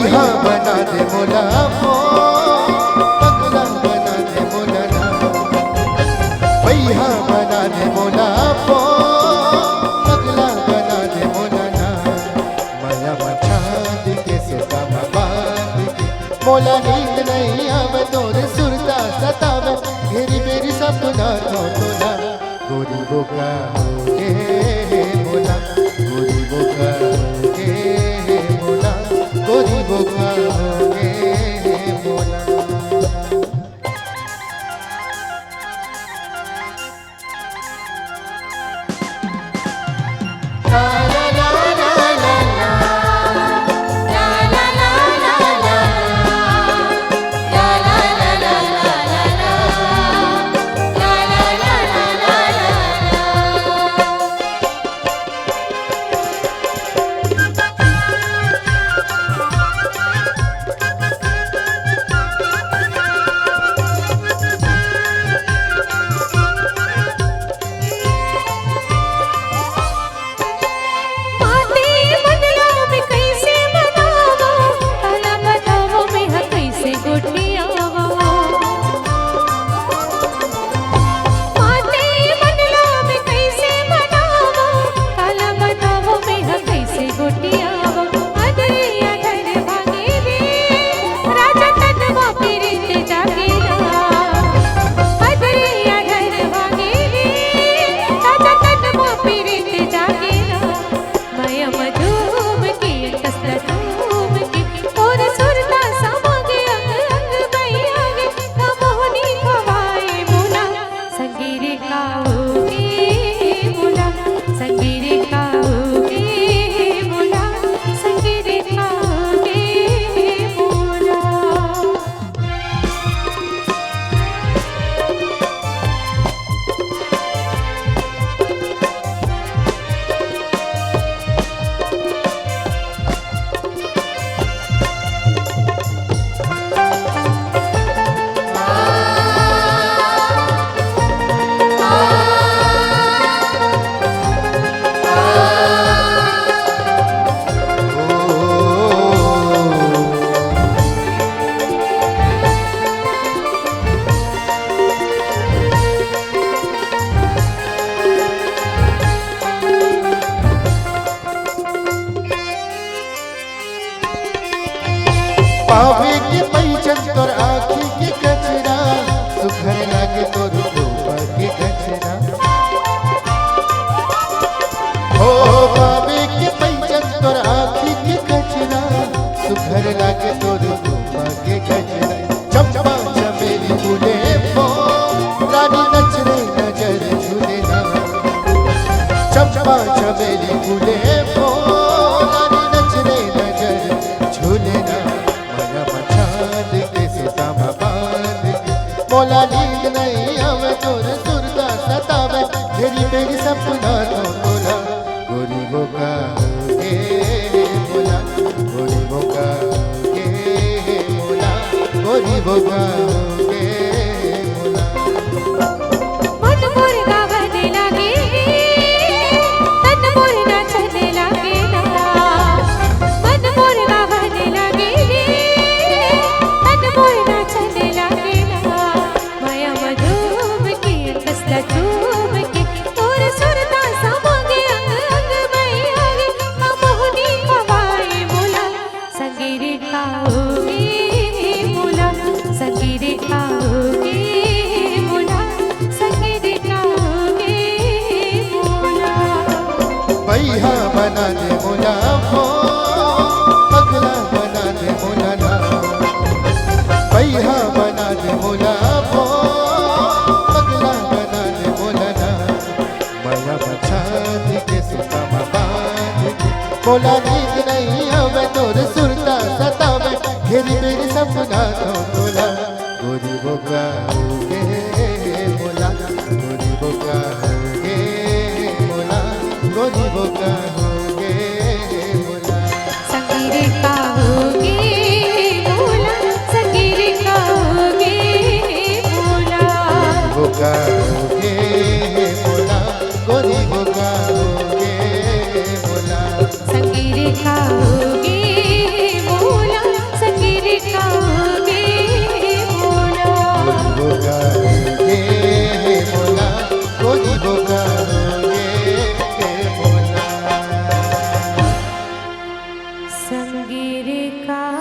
भैया बना दे मोला पगला बना दे मोला ना, भैया बना दे मोला पगला बना दे मोला ना, माया मचाद के सुता बांध के मोला नींद नहीं आवे तोर सुरता सतावे घेरी मेरी सपना तो तोला गोरी बोका होके मोला गोरी बोका होके मोला गोरी बोका होके मोला। पावे के पैचन तोर आँखी के कचरा सुखर लागे तोर रूपा के कचरा हो पावे के पैचन तोर आँखी के कचरा सुखर लागे तोर रूपा के कचरा चंपा चमेली फूले पो रानी नचरे नजर झूले ना चंपा चमेली फूले पो रानी नचरे नजर झूले ना मोला नींद नहीं आवे तोर सुरता सतावे घेरी मेरी सपना तो तोला गोरी बोका होके मोला गोरी बोका होके मोला गोरी बोका होके मोला। मन मोर गावने लागे तन मोर नाचने लागे मन मोर गावने लागे तन मोर नाचने लागे झूम के तोर सुरता समागे अंग अंग में आगे मोहनी हवाए मोला संगीरे खाओगे मोला संगीरे खाओगे मोला संगीरे खाओगे मोला। भैया बना दे मोला पगला बना दे मोला ना, भैया बना दे मोला मोला नींद नहीं आवे तोर सुरता सतावे रे का